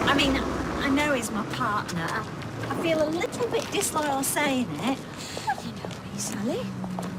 I mean, I know he's my partner. I feel a little bit disloyal saying it. You know me, Sally.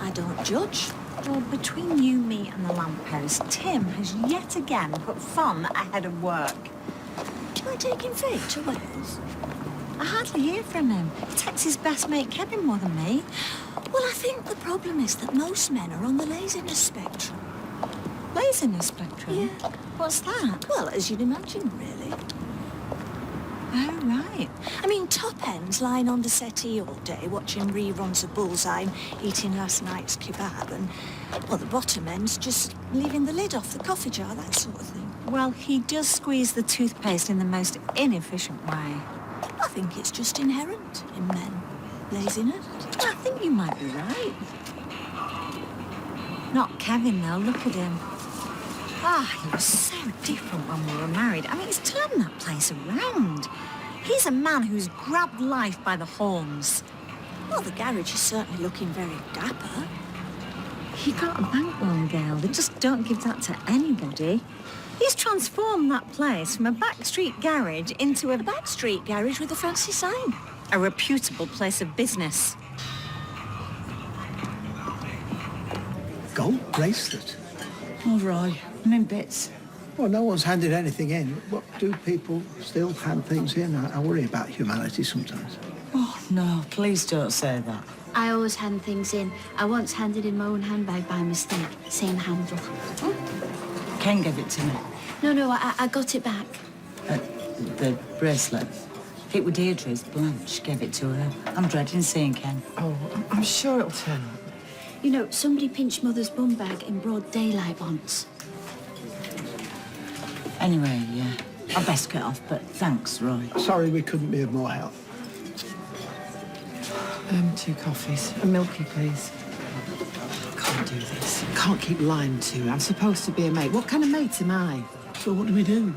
I don't judge. Well, between you, me and the lamppost, Tim has yet again put fun ahead of work. Do I take him fate to Wales? I hardly hear from him. He texts his best mate Kevin more than me. Well, I think the problem is that most men are on the laziness spectrum. Laziness spectrum? Yeah. What's that? Well, as you'd imagine, really. Oh, right. I mean, top ends lying on the settee all day, watching reruns of Bullseye and eating last night's kebab, and, well, the bottom end's just leaving the lid off the coffee jar, that sort of thing. Well, he does squeeze the toothpaste in the most inefficient way. I think it's just inherent in men. Laziness. I think you might be right. Not Kevin, though. Look at him. Ah, he was so different when we were married. I mean, he's turned that place around. He's a man who's grabbed life by the horns. Well, the garage is certainly looking very dapper. He got a bank loan, Gail. They just don't give that to anybody. He's transformed that place from a backstreet garage into a backstreet garage with a fancy sign. A reputable place of business. Gold bracelet? All right, I'm in bits. Well, no one's handed anything in. What do people still hand things in? I worry about humanity sometimes. Oh, no, please don't say that. I always hand things in. I once handed in my own handbag by mistake. Same handle. Ken gave it to me. No, I got it back. The bracelet. It was Deirdre's. Blanche gave it to her. I'm dreading seeing Ken. Oh, I'm sure it'll turn up. You know, somebody pinched Mother's bum bag in broad daylight once. Anyway, yeah, I'd best get off, but thanks, Roy. Sorry we couldn't be of more help. 2 coffees. A milky, please. I can't do this. Can't keep lying to you. I'm supposed to be a mate. What kind of mate am I? So what do we do?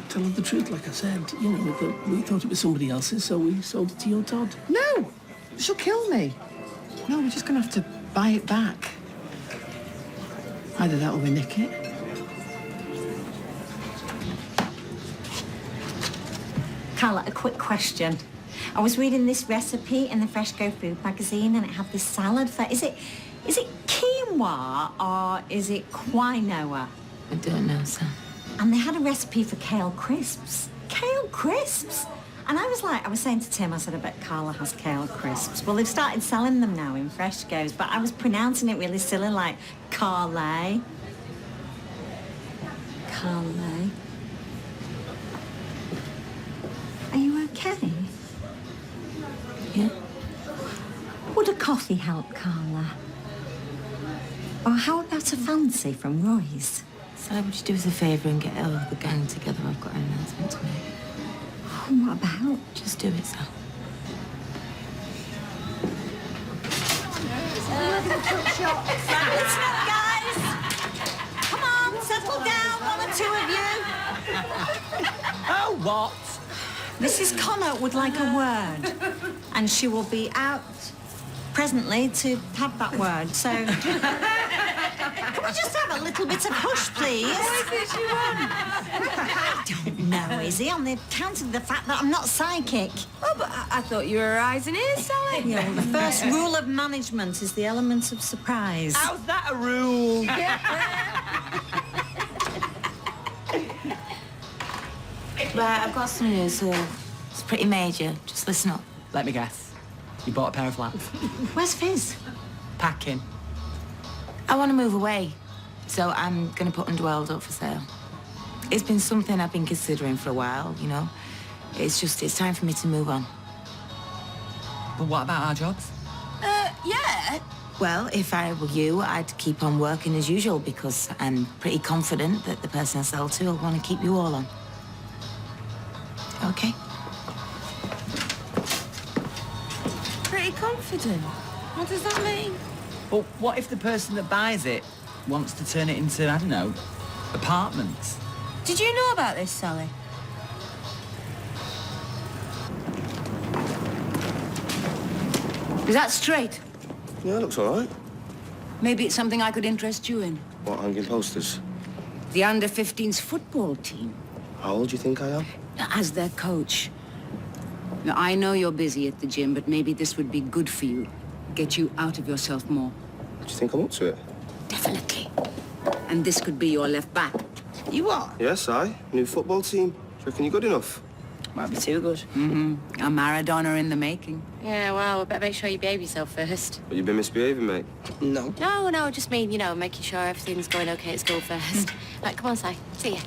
Tell her the truth, like I said. You know, we thought it was somebody else's, so we sold it to your Todd. No! She'll kill me. No, we're just going to have to buy it back. Either that or we nick it. Carla, a quick question. I was reading this recipe in the Fresh Go Food magazine, and it had this salad for... Is it quinoa or is it quinoa? I don't know, Sam. And they had a recipe for kale crisps. Kale crisps? And I was saying to Tim, I said, I bet Carla has kale crisps. Well, they've started selling them now in Fresh Go's, but I was pronouncing it really silly, like Carle. Carle. Are you okay? Yeah? Would a coffee help, Carla? Or how about a fancy from Roy's? So would you do us a favour and get all of the gang together? I've got an announcement to make. What about? Just do it, Sal. Listen up, guys. Come on, settle down, one or two of you. Oh, what? Mrs. Connor would like a word, and she will be out presently to have that word, so... Can we just have a little bit of hush, please? What is it you want? I don't know, Izzy, on the account of the fact that I'm not psychic. Oh, but I thought you were eyes and ears, Sally. Yeah, well, the first rule of management is the element of surprise. How's that a rule? Right, I've got some news. It's pretty major. Just listen up. Let me guess. You bought a pair of flats. Where's Fizz? Packing. I want to move away, so I'm going to put Underworld up for sale. It's been something I've been considering for a while, you know. It's time for me to move on. But what about our jobs? Yeah. Well, if I were you, I'd keep on working as usual because I'm pretty confident that the person I sell to will want to keep you all on. Okay? Pretty confident? What does that mean? But what if the person that buys it wants to turn it into, I don't know, apartments? Did you know about this, Sally? Is that straight? Yeah, looks all right. Maybe it's something I could interest you in. What, hanging posters? The under-15s football team. How old do you think I am? As their coach. Now, I know you're busy at the gym, but maybe this would be good for you. Get you out of yourself more. Do you think I'm up to it? Definitely. And this could be your left back. You are? Yes, new football team. Do you reckon you're good enough? Might be too good. Mm-hmm. A Maradona in the making. Yeah, well, we better make sure you behave yourself first. But you've been misbehaving, mate. No. No, just mean, making sure everything's going okay at school first. Right, come on, Si. See ya.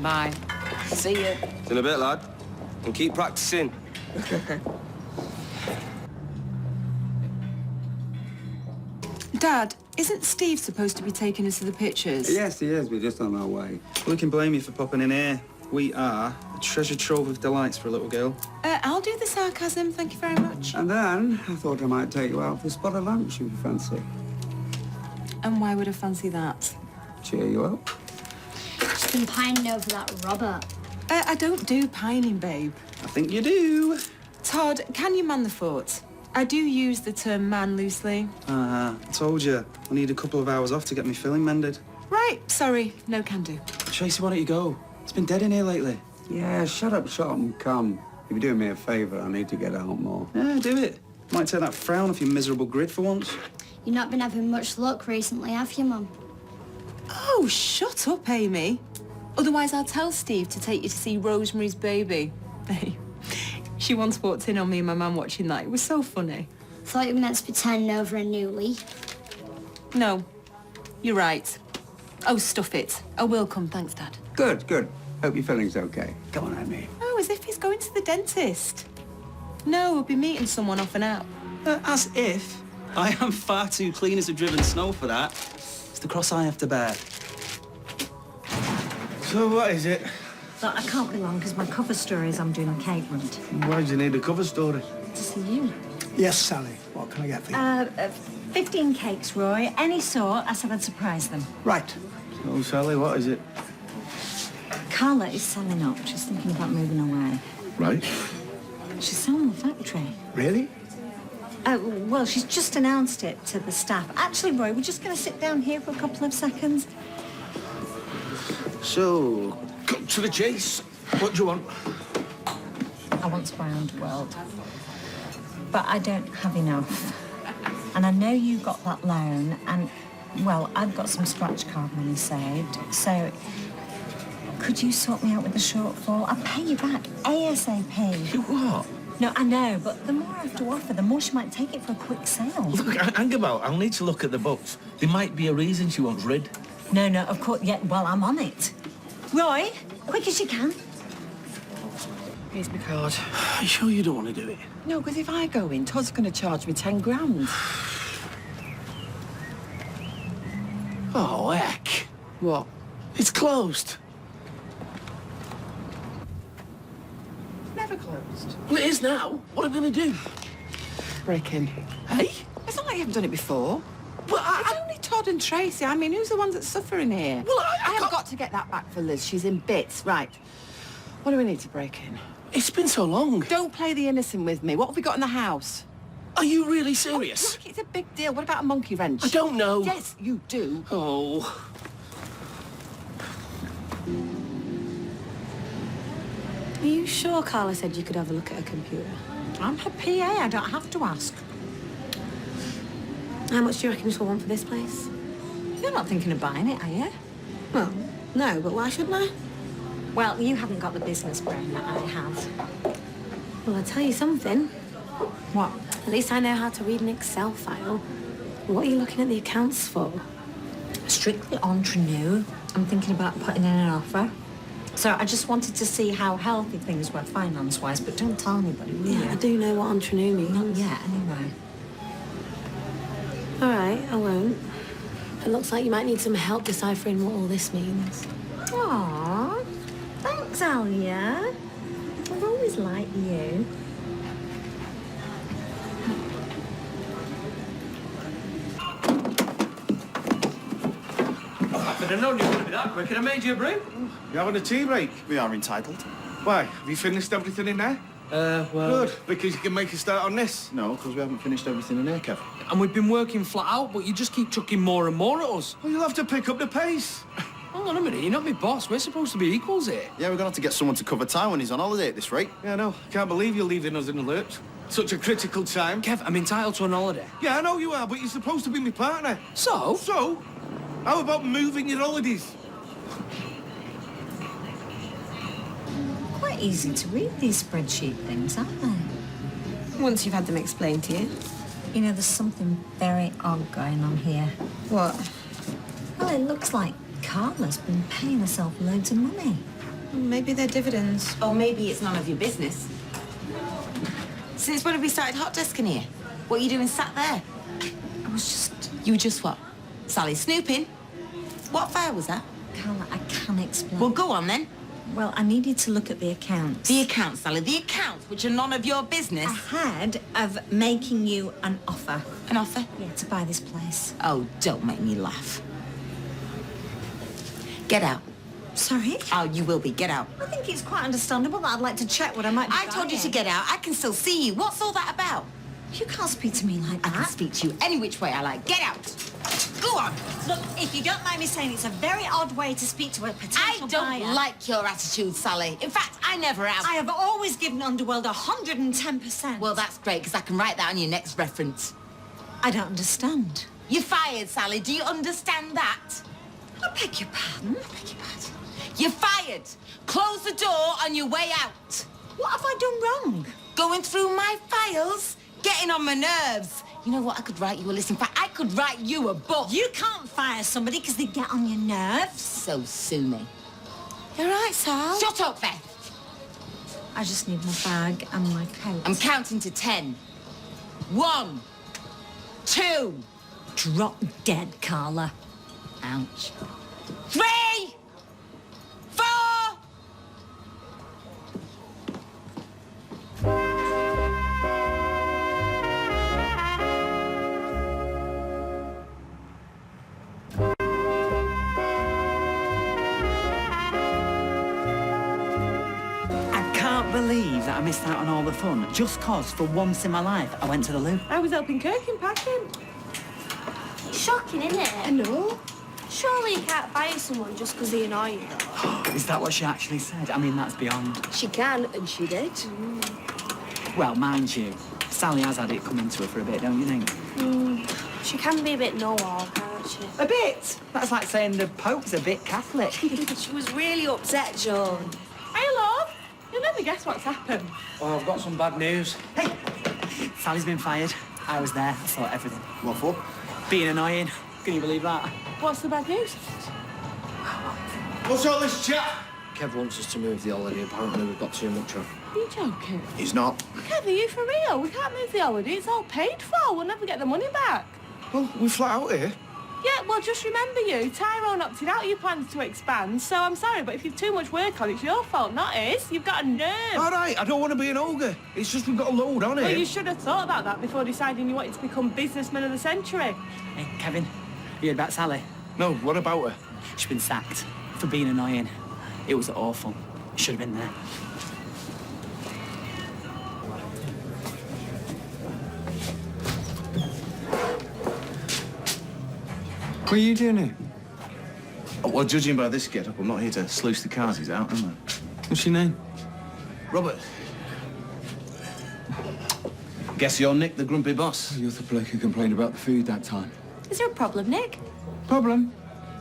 Bye. See ya. See you in a bit, lad. And keep practicing. Dad, isn't Steve supposed to be taking us to the pictures? Yes, he is. We're just on our way. We can blame you for popping in here. We are a treasure trove of delights for a little girl. I'll do the sarcasm, thank you very much. And then I thought I might take you out for a spot of lunch if you fancy. And why would I fancy that? Cheer you up. She's been pining over that Robert. I don't do pining, babe. I think you do. Todd, can you man the fort? I do use the term man loosely. I told you. I need a couple of hours off to get my filling mended. Right, sorry, no can do. Tracy, why don't you go? It's been dead in here lately. Yeah, shut up shop and come. If you're doing me a favour, I need to get out more. Yeah, do it. Might take that frown off your miserable grid for once. You've not been having much luck recently, have you, Mum? Oh, shut up, Amy. Otherwise, I'll tell Steve to take you to see Rosemary's Baby. Hey, she once walked in on me and my mum watching that. It was so funny. Thought you were meant to be turning over a new leaf. No, you're right. Oh, stuff it. I will come, thanks, Dad. Good, good. Hope your filling's okay. Go on, Amy. Oh, as if he's going to the dentist. No, we'll be meeting someone off and out. As if. I am far too clean as a driven snow for that. It's the cross I have to bear. So what is it? So I can't be long because my cover story is I'm doing a cake run. Why do you need a cover story? To see you. Yes, Sally. What can I get for you? 15 cakes, Roy. Any sort. I said I'd surprise them. Right. So, Sally, what is it? Carla is selling up. She's thinking about moving away. Right. She's selling the factory. Really? Well, she's just announced it to the staff. Actually, Roy, we're just going to sit down here for a couple of seconds. So, cut to the chase. What do you want? I want to buy Underworld. But I don't have enough. And I know you got that loan, and, well, I've got some scratch card money saved. So, could you sort me out with the shortfall? I'll pay you back ASAP. You what? No, I know, but the more I have to offer, the more she might take it for a quick sale. Look, hang about. I'll need to look at the books. There might be a reason she wants rid. No, of course, yeah, well, I'm on it. Roy, quick as you can. Here's my card. Are you sure you don't want to do it? No, because if I go in, Todd's going to charge me 10 grand. Oh, heck. What? It's closed. Never closed. Well, it is now. What are we going to do? Break in. Hey? It's not like you haven't done it before. Well, It's only Todd and Tracy. I mean, who's the ones that suffer in here? Well, I have got to get that back for Liz. She's in bits. Right. What do we need to break in? It's been so long. Don't play the innocent with me. What have we got in the house? Are you really serious? Look, it's a big deal. What about a monkey wrench? I don't know. Yes, you do. Oh. Are you sure Carla said you could have a look at her computer? I'm her PA. I don't have to ask. How much do you reckon she'll want for this place? You're not thinking of buying it, are you? Well, no, but why shouldn't I? Well, you haven't got the business brain that I have. Well, I'll tell you something. What? At least I know how to read an Excel file. What are you looking at the accounts for? Strictly entre-nous. I'm thinking about putting in an offer. So I just wanted to see how healthy things were finance-wise, but don't tell anybody, will you? Yeah, I do know what entre-nous means. Not yet, anyway. All right, I won't. It looks like you might need some help deciphering what all this means. Aw, thanks, Alia. I've always liked you. I'd have known you were going to be that quick, and I made you a brew. You having a tea break? We are entitled. Why? Have you finished everything in there? Well... Good, because you can make a start on this. No, because we haven't finished everything in here, Kev. And we've been working flat out, but you just keep chucking more and more at us. Well, you'll have to pick up the pace. Hang on a minute, you're not my boss. We're supposed to be equals here. Yeah, we're gonna have to get someone to cover Ty when he's on holiday at this rate. Yeah, I know. Can't believe you're leaving us in the lurch. Such a critical time. Kev, I'm entitled to an holiday. Yeah, I know you are, but you're supposed to be my partner. So? So? How about moving your holidays? Quite easy to read these spreadsheet things, aren't they? Once you've had them explained to you. You know, there's something very odd going on here. What? Well, it looks like Carla's been paying herself loads of money. Maybe they're dividends. Or maybe it's none of your business. Since when have we started hot desking here? What are you doing sat there? I was just... You were just what? Sally snooping? What fire was that? Carla, I can't explain. Well, go on then. Well, I needed to look at the accounts. The accounts, Sally, the accounts, which are none of your business. Ahead of making you an offer. An offer? Yeah, to buy this place. Oh, don't make me laugh. Get out. Sorry? Oh, you will be. Get out. I think it's quite understandable that I'd like to check what I might be I told you to get out. I can still see you. What's all that about? You can't speak to me like that. I can speak to you any which way I like. Get out. Go on. Look, if you don't mind me saying, it's a very odd way to speak to a potential I don't buyer. like your attitude, Sally. In fact, I never have. I have always given Underworld 110%. Well, that's great, because I can write that on your next reference. I don't understand. You're fired, Sally. Do you understand that? I beg your pardon? I beg your pardon. You're fired. Close the door on your way out. What have I done wrong? Going through my files, getting on my nerves. You know what? I could write you a list. In fact, I could write you a book. You can't fire somebody because they get on your nerves. So sue me. You're right, Sal. Shut up, Beth. I just need my bag and my coat. I'm counting to 10. 1, 2. Drop dead, Carla. Ouch. 3, 4. I can't believe that I missed out on all the fun just 'cause for once in my life I went to the loo. I was helping Kirk in packing. Shocking, isn't it? I know. Surely you can't fire someone just because they annoy you. Is that what she actually said? I mean, that's beyond. She can, and she did. Well, mind you, Sally has had it coming to her for a bit, don't you think? She can be a bit know-all, can't she? A bit? That's like saying the Pope's a bit Catholic. She was really upset, Joan. Hey, love. You'll never guess what's happened. Oh, I've got some bad news. Hey! Sally's been fired. I was there. I saw everything. What for? Being annoying. Can you believe that? What's the bad news? What's all this chat? Kev wants us to move the holiday. Apparently we've got too much of. Are you joking? He's not. Kev, are you for real? We can't move the holiday. It's all paid for. We'll never get the money back. Well, we flat out here. Yeah, well, just remember you. Tyrone opted out of your plans to expand, so I'm sorry, but if you've too much work on, it's your fault, not his. You've got a nerve. All right, I don't want to be an ogre. It's just we've got a load on Well, here. you should have thought about that before deciding you wanted to become businessman of the century. Hey, Kevin, you heard about Sally? No, what about her? She's been sacked for being annoying. It was awful. Should have been there. What are you doing here? Oh, well, judging by this get-up, I'm not here to sluice the carsies out, am I? What's your name? Robert. Guess you're Nick, the grumpy boss. You're the bloke who complained about the food that time. Is there a problem, Nick? Problem?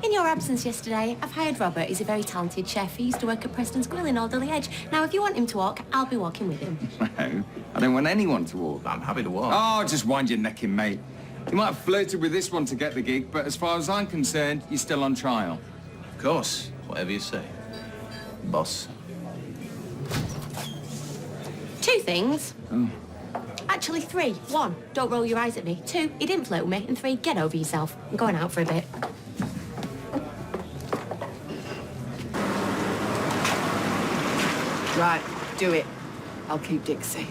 In your absence yesterday, I've hired Robert. He's a very talented chef. He used to work at Preston's Grill in Alderley Edge. Now, if you want him to walk, I'll be walking with him. No, I don't want anyone to walk. I'm happy to walk. Oh, just wind your neck in, mate. You might have flirted with this one to get the gig, but as far as I'm concerned, you're still on trial. Of course. Whatever you say. Boss. 2 things. Oh. Actually, 3. 1, don't roll your eyes at me. 2, he didn't flirt with me. And 3, get over yourself. I'm going out for a bit. Right, do it. I'll keep Dixie.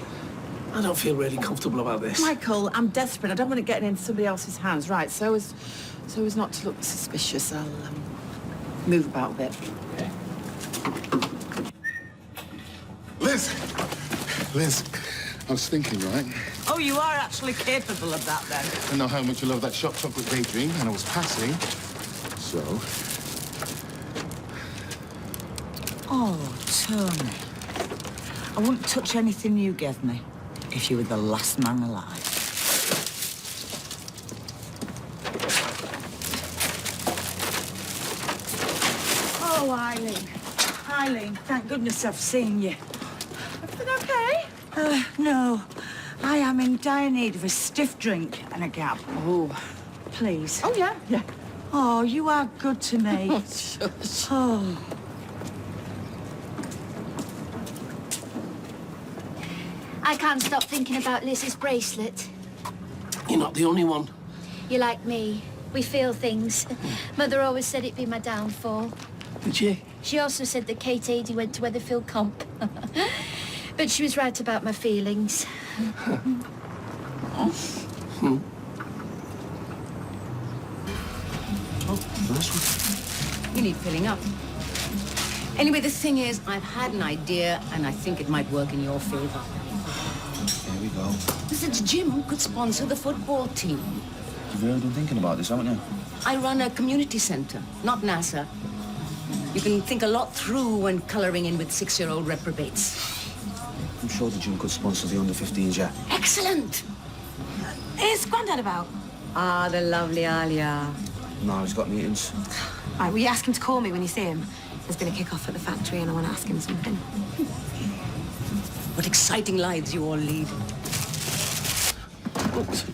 I don't feel really comfortable about this. Michael, I'm desperate. I don't want it getting into somebody else's hands. Right, so as not to look suspicious, I'll move about a bit. Liz, I was thinking, right? Oh, you are actually capable of that, then? I know how much you love that shop chocolate daydream, and I was passing. So, Oh, Tony. I wouldn't touch anything you gave me if you were the last man alive. Oh, Eileen. Eileen, thank goodness I've seen you. Everything okay? No. I am in dire need of a stiff drink and a gab. Oh. Please. Oh, yeah, yeah. Oh, you are good to me. Oh, shush. Oh. I can't stop thinking about Liz's bracelet. You're not the only one. You're like me. We feel things. Mother always said it'd be my downfall. Did you? She also said that Kate Adie went to Weatherfield Comp. But she was right about my feelings. You need filling up. Anyway, the thing is, I've had an idea, and I think it might work in your favor. Here we go. This gym could sponsor the football team. You've really been thinking about this, haven't you? I run a community center, not NASA. You can think a lot through when coloring in with 6-year-old reprobates. I'm sure the gym could sponsor the under-15s, yeah. Excellent! Is Grandad about? Ah, the lovely Alia. No, he's got meetings. Right, will you ask him to call me when you see him? There's been a kick-off at the factory and I want to ask him something. What exciting lives you all lead.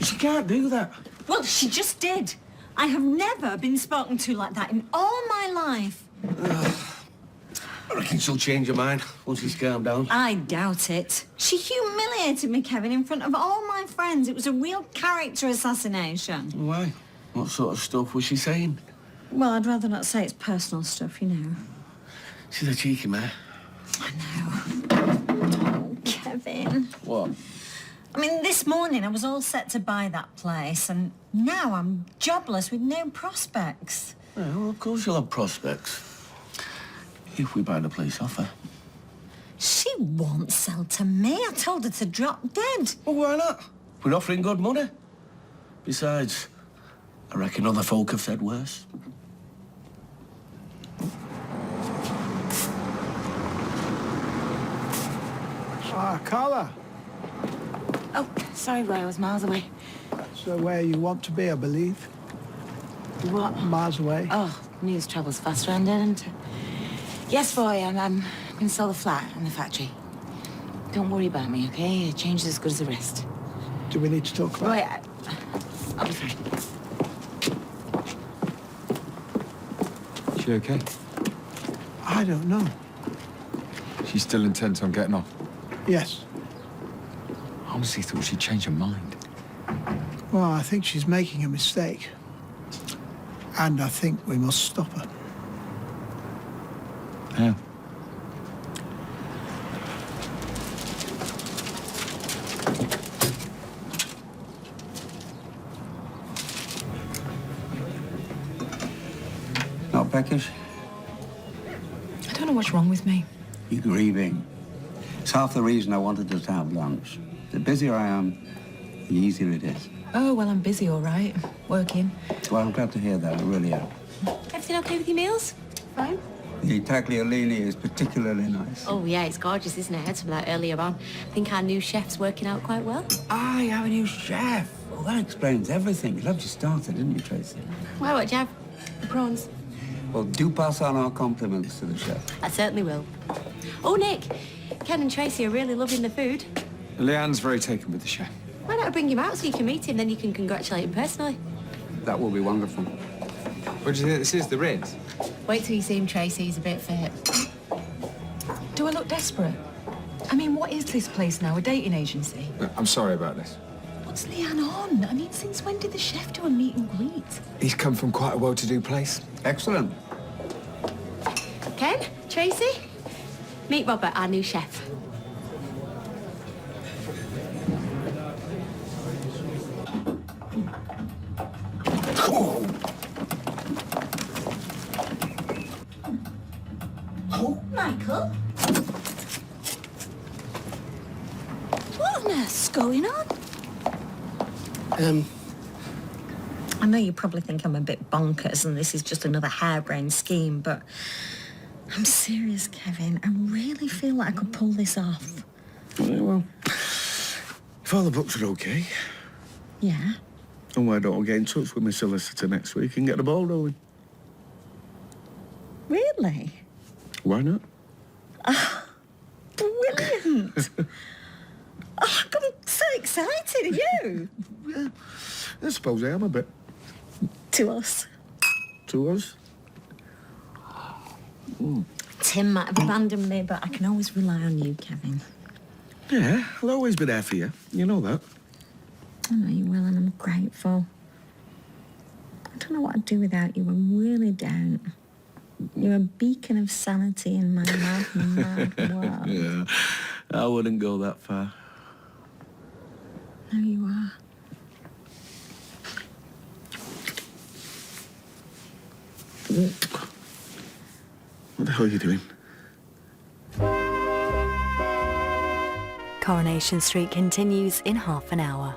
She can't do that. Well, she just did. I have never been spoken to like that in all my life. I reckon she'll change her mind once he's calmed down. I doubt it. She humiliated me, Kevin, in front of all my friends. It was a real character assassination. Why? What sort of stuff was she saying? Well, I'd rather not say it's personal stuff, you know. She's a cheeky man. I know. Oh, Kevin. What? I mean, this morning I was all set to buy that place, and now I'm jobless with no prospects. Yeah, well, of course you'll have prospects. If we buy the place off her. She won't sell to me. I told her to drop dead. Well, why not? We're offering good money. Besides, I reckon other folk have said worse. Ah, Carla. Oh, sorry, Roy, I was miles away. So where you want to be, I believe. What? Miles away. Oh, news travels fast around here, doesn't it? Yes, Roy, I'm going to sell the flat and the factory. Don't worry about me, okay? A change is as good as a rest. Do we need to talk about Roy, I'll be fine. She okay? I don't know. She's still intent on getting off. Yes. I honestly thought she'd change her mind. Well, I think she's making a mistake. And I think we must stop her. How? Not peckish? I don't know what's wrong with me. You're grieving. It's half the reason I wanted us to have lunch. The busier I am, the easier it is. Oh, well, I'm busy, all right. Working. Well, I'm glad to hear that. I really am. Everything okay with your meals? Fine. The tagliolini is particularly nice. Oh, yeah, it's gorgeous, isn't it? I had some of that earlier on. I think our new chef's working out quite well. Ah, you have a new chef. Well, that explains everything. You loved you started, didn't you, Tracy? Well, what do you have? The prawns. Well, do pass on our compliments to the chef. I certainly will. Oh, Nick, Ken and Tracy are really loving the food. Leanne's very taken with the chef. Why don't I bring him out so you can meet him, then you can congratulate him personally? That will be wonderful. What do you think this is, the Ritz? Wait till you see him, Tracy. He's a bit fit. Do I look desperate? I mean, what is this place now? A dating agency? I'm sorry about this. What's Leanne on? I mean, since when did the chef do a meet and greet? He's come from quite a well-to-do place. Excellent. Ken, Tracy, meet Robert, our new chef. Michael? What on earth's going on? I know you probably think I'm a bit bonkers and this is just another harebrained scheme, but I'm serious, Kevin. I really feel like I could pull this off. Yeah, well, if all the books are okay, Yeah? then why don't I get in touch with my solicitor next week and get the ball rolling? Really? Why not? Brilliant! Oh, I'm so excited. Are you? Yeah, I suppose I am a bit. To us. To us? Tim might have abandoned me, but I can always rely on you, Kevin. Yeah, I'll always be there for you. You know that. I know you will, and I'm grateful. I don't know what I'd do without you. I really don't. You're a beacon of sanity in my mad world. Yeah, I wouldn't go that far. No, you are. What the hell are you doing? Coronation Street continues in half an hour.